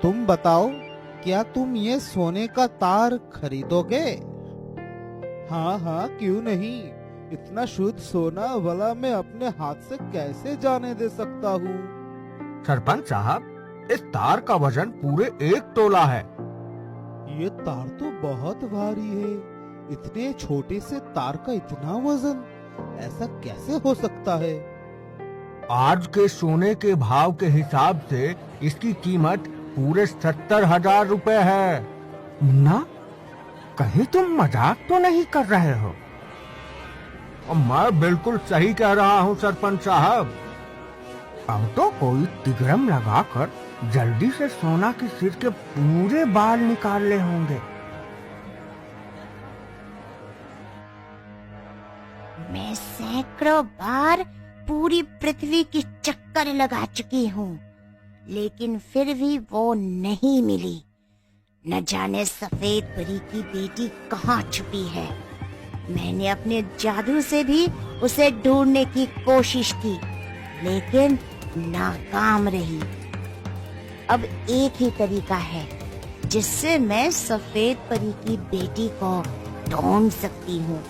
तुम बताओ, क्या तुम ये सोने का तार खरीदोगे? हाँ हाँ, क्यों नहीं। इतना शुद्ध सोना भला मैं अपने हाथ से कैसे जाने दे सकता हूँ। सरपंच साहब, इस तार का वजन पूरे 1 तोला है। ये तार तो बहुत भारी है। इतने छोटे से तार का इतना वजन, ऐसा कैसे हो सकता है? आज के सोने के भाव के हिसाब से इसकी कीमत पूरे 70,000 रुपए है। ना, कहीं तुम मजाक तो नहीं कर रहे हो? मैं बिल्कुल सही कह रहा हूँ सरपंच साहब। अब तो कोई तिगड़म लगाकर जल्दी से सोना के सिर के पूरे बाल निकालने होंगे। मैं सैकड़ों बार पूरी पृथ्वी की चक्कर लगा चुकी हूँ, लेकिन फिर भी वो नहीं मिली। न जाने सफेद परी की बेटी कहाँ छुपी है। मैंने अपने जादू से भी उसे ढूंढने की कोशिश की, लेकिन नाकाम रही। अब एक ही तरीका है जिससे मैं सफेद परी की बेटी को ढूंढ सकती हूँ,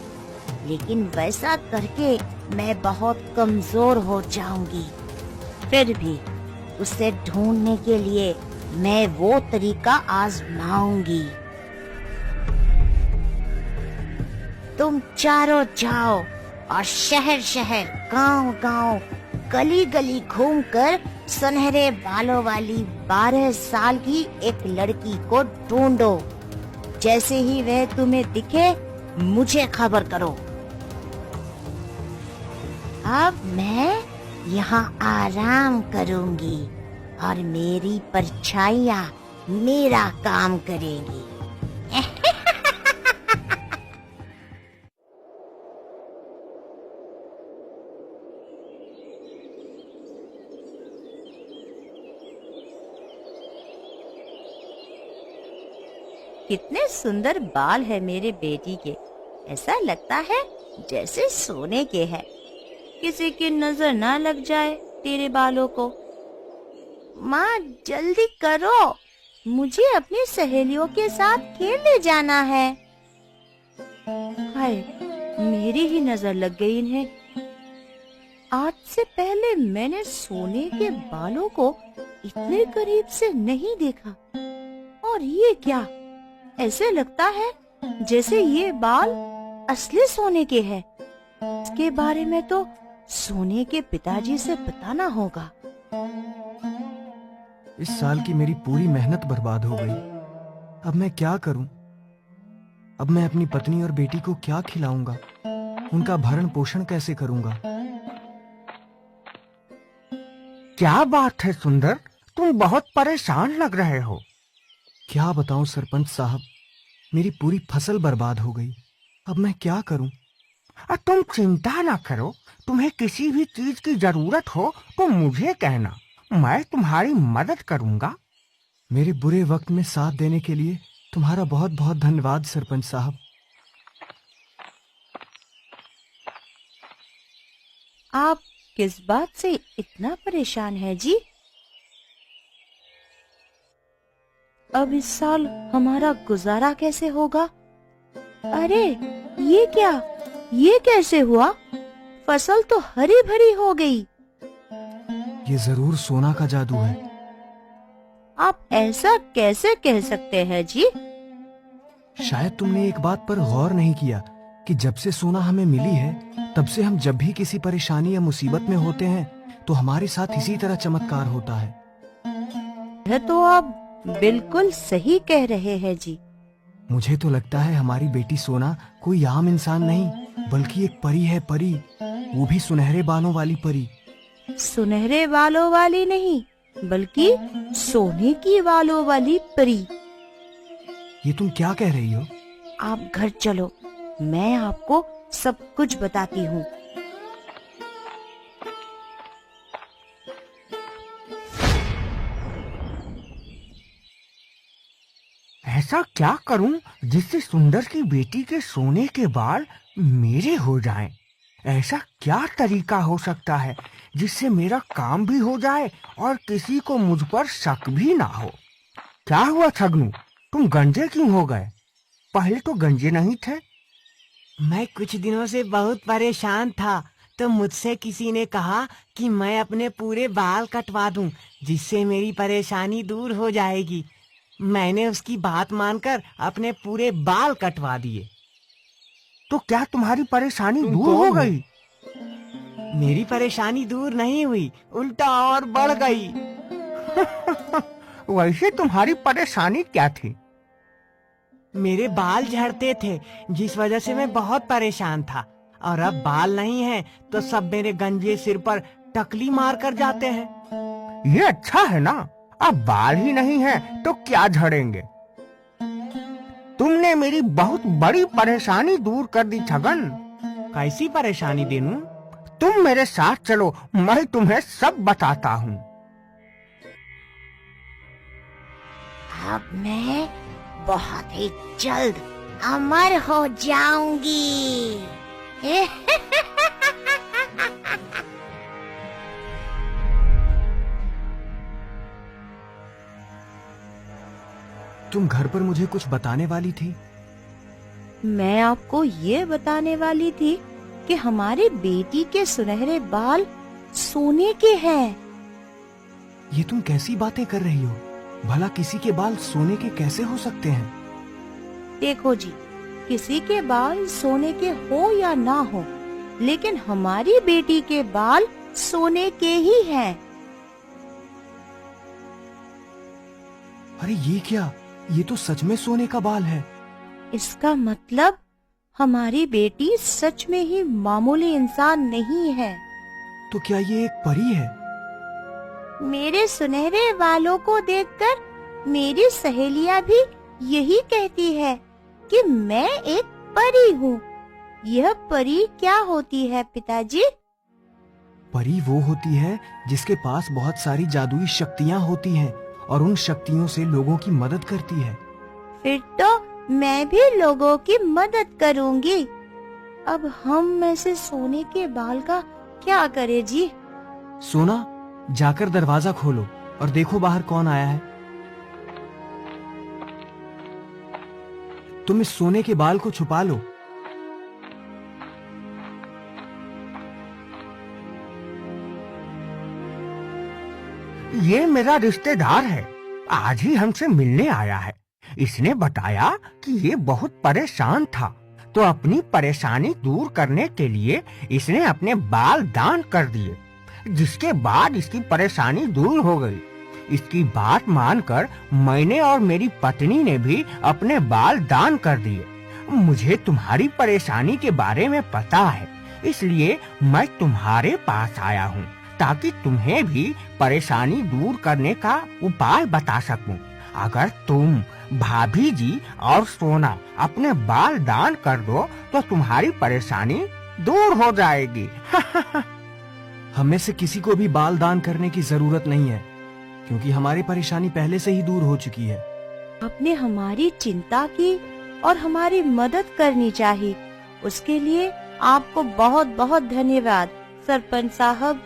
लेकिन वैसा करके मैं बहुत कमजोर हो जाऊंगी। फिर भी उसे ढूंढने के लिए मैं वो तरीका आजमाऊंगी। तुम चारों जाओ और शहर शहर, गांव गांव, गली गली घूमकर सुनहरे बालों वाली 12 साल की एक लड़की को ढूंढो। जैसे ही वह तुम्हें दिखे, मुझे खबर करो। अब मैं यहाँ आराम करूंगी और मेरी परछाइयाँ मेरा काम करेंगी। कितने सुंदर बाल है मेरे बेटी के। ऐसा लगता है जैसे सोने के हैं। किसी की नजर ना लग जाए तेरे बालों को। माँ, जल्दी करो, मुझे अपनी सहेलियों के साथ खेलने जाना है। हाय, मेरी ही नजर लग गई इन्हें। आज से पहले मैंने सोने के बालों को इतने करीब से नहीं देखा। और ये क्या, ऐसे लगता है जैसे ये बाल असली सोने के हैं। इसके बारे में तो सोने के पिताजी से बताना होगा। इस साल की मेरी पूरी मेहनत बर्बाद हो गई। अब मैं क्या करूं? अब मैं अपनी पत्नी और बेटी को क्या खिलाऊंगा? उनका भरण पोषण कैसे करूंगा? क्या बात है सुंदर, तुम बहुत परेशान लग रहे हो। क्या बताऊं सरपंच साहब, मेरी पूरी फसल बर्बाद हो गई। अब मैं क्या करूं? तुम चिंता ना करो, तुम्हें किसी भी चीज की जरूरत हो तो मुझे कहना, मैं तुम्हारी मदद करूंगा। मेरे बुरे वक्त में साथ देने के लिए तुम्हारा बहुत बहुत धन्यवाद सरपंच साहब। आप किस बात से इतना परेशान है जी? अब इस साल हमारा गुजारा कैसे होगा? अरे ये क्या, ये कैसे हुआ? फसल तो हरी भरी हो गई। ये जरूर सोना का जादू है। आप ऐसा कैसे कह सकते हैं जी? शायद तुमने एक बात पर गौर नहीं किया कि जब से सोना हमें मिली है, तब से हम जब भी किसी परेशानी या मुसीबत में होते हैं तो हमारे साथ इसी तरह चमत्कार होता है। यह तो आप बिल्कुल सही कह रहे हैं जी। मुझे तो लगता है हमारी बेटी सोना कोई आम इंसान नहीं, बल्कि एक परी है। परी, वो भी सुनहरे बालों वाली परी। सुनहरे बालों वाली नहीं, बल्कि सोने की बालों वाली परी। ये तुम क्या कह रही हो? आप घर चलो, मैं आपको सब कुछ बताती हूँ। ऐसा क्या करूं जिससे सुंदर की बेटी के सोने के बाल मेरे हो जाएं? ऐसा क्या तरीका हो सकता है जिससे मेरा काम भी हो जाए और किसी को मुझ पर शक भी ना हो? क्या हुआ छगनू, तुम गंजे क्यों हो गए? पहले तो गंजे नहीं थे। मैं कुछ दिनों से बहुत परेशान था, तो मुझसे किसी ने कहा कि मैं अपने पूरे बाल कटवा दूं, जिससे मेरी परेशानी दूर हो जाएगी। मैंने उसकी बात मानकर अपने पूरे बाल कटवा दिए। तो क्या तुम्हारी परेशानी तुम दूर कौन हो हो? गई? मेरी परेशानी दूर नहीं हुई, उल्टा और बढ़ गई। वैसे तुम्हारी परेशानी क्या थी? मेरे बाल झड़ते थे, जिस वजह से मैं बहुत परेशान था। और अब बाल नहीं है तो सब मेरे गंजे सिर पर टकली मार कर जाते हैं। ये अच्छा है ना, अब बाल ही नहीं है तो क्या झड़ेंगे। तुमने मेरी बहुत बड़ी परेशानी दूर कर दी छगन। कैसी परेशानी देनू? तुम मेरे साथ चलो, मैं तुम्हें सब बताता हूँ। अब मैं बहुत ही जल्द अमर हो जाऊंगी। तुम घर पर मुझे कुछ बताने वाली थी। मैं आपको ये बताने वाली थी कि हमारी बेटी के सुनहरे बाल सोने के हैं। ये तुम कैसी बातें कर रही हो? भला किसी के बाल सोने के कैसे हो सकते हैं? देखो जी, किसी के बाल सोने के हो या ना हो, लेकिन हमारी बेटी के बाल सोने के ही हैं। अरे ये क्या? ये तो सच में सोने का बाल है। इसका मतलब हमारी बेटी सच में ही मामूली इंसान नहीं है। तो क्या ये एक परी है? मेरे सुनहरे बालों को देखकर मेरी सहेलियां भी यही कहती है कि मैं एक परी हूँ। यह परी क्या होती है पिताजी? परी वो होती है जिसके पास बहुत सारी जादुई शक्तियाँ होती हैं और उन शक्तियों से लोगों की मदद करती है। फिर तो मैं भी लोगों की मदद करूँगी। अब हम में से सोने के बाल का क्या करें जी? सोना, जाकर दरवाजा खोलो और देखो बाहर कौन आया है। तुम इस सोने के बाल को छुपा लो। ये मेरा रिश्तेदार है, आज ही हमसे मिलने आया है। इसने बताया कि ये बहुत परेशान था, तो अपनी परेशानी दूर करने के लिए इसने अपने बाल दान कर दिए, जिसके बाद इसकी परेशानी दूर हो गई। इसकी बात मानकर मैंने और मेरी पत्नी ने भी अपने बाल दान कर दिए। मुझे तुम्हारी परेशानी के बारे में पता है, इसलिए मैं तुम्हारे पास आया हूँ ताकि तुम्हें भी परेशानी दूर करने का उपाय बता सकूं। अगर तुम, भाभी जी और सोना अपने बाल दान कर दो तो तुम्हारी परेशानी दूर हो जाएगी। हमें से किसी को भी बाल दान करने की जरूरत नहीं है, क्योंकि हमारी परेशानी पहले से ही दूर हो चुकी है। आपने हमारी चिंता की और हमारी मदद करनी चाहिए। उसके लिए आपको बहुत बहुत धन्यवाद सरपंच साहब।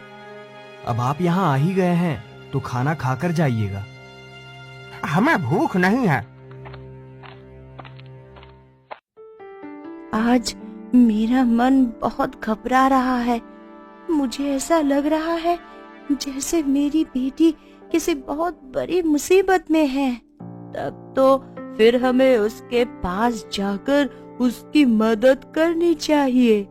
अब आप यहाँ आ ही गए हैं तो खाना खाकर जाइएगा। हमें भूख नहीं है। आज मेरा मन बहुत घबरा रहा है। मुझे ऐसा लग रहा है जैसे मेरी बेटी किसी बहुत बड़ी मुसीबत में है। तब तो फिर हमें उसके पास जाकर उसकी मदद करनी चाहिए।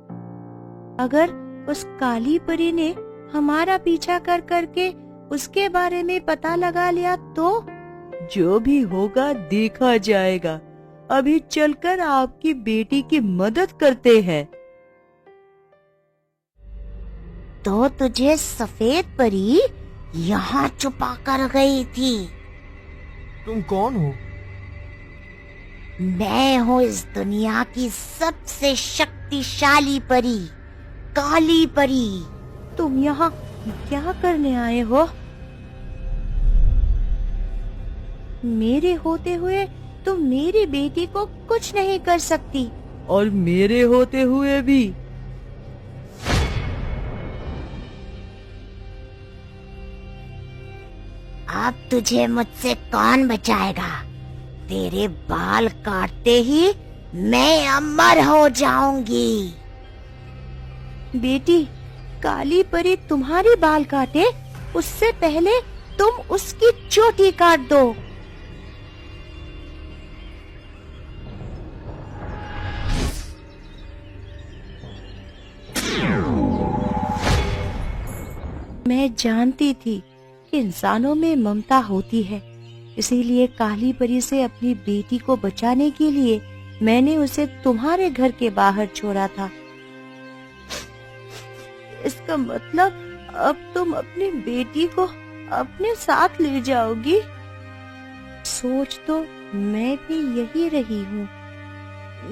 अगर उस काली परी ने हमारा पीछा कर करके उसके बारे में पता लगा लिया तो जो भी होगा देखा जाएगा। अभी चलकर आपकी बेटी की मदद करते हैं। तो तुझे सफेद परी यहाँ छुपा कर गई थी। तुम कौन हो? मैं हूँ इस दुनिया की सबसे शक्तिशाली परी, काली परी। तुम यहाँ क्या करने आए हो? मेरे होते हुए तुम मेरी बेटी को कुछ नहीं कर सकती, और मेरे होते हुए भी। अब तुझे मुझसे कौन बचाएगा? तेरे बाल काटते ही मैं अमर हो जाऊंगी। बेटी, काली परी तुम्हारे बाल काटे उससे पहले तुम उसकी चोटी काट दो। मैं जानती थी कि इंसानों में ममता होती है, इसीलिए काली परी से अपनी बेटी को बचाने के लिए मैंने उसे तुम्हारे घर के बाहर छोड़ा था। इसका मतलब अब तुम अपनी बेटी को अपने साथ ले जाओगी? सोच तो मैं भी यही रही हूँ।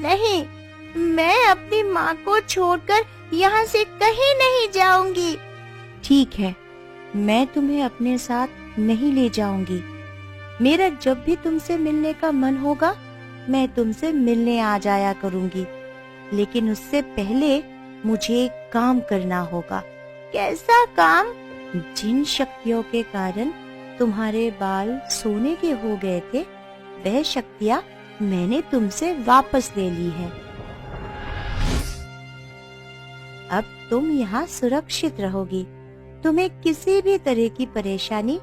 नहीं, मैं अपनी माँ को छोड़कर यहाँ से कहीं नहीं जाऊंगी। ठीक है, मैं तुम्हें अपने साथ नहीं ले जाऊंगी। मेरा जब भी तुमसे मिलने का मन होगा मैं तुमसे मिलने आ जाया करूंगी, लेकिन उससे पहले मुझे एक काम करना होगा। कैसा काम? जिन शक्तियों के कारण तुम्हारे बाल सोने के हो गए थे, वह शक्तियाँ मैंने तुमसे वापस ले ली है। अब तुम यहाँ सुरक्षित रहोगी। तुम्हें किसी भी तरह की परेशानी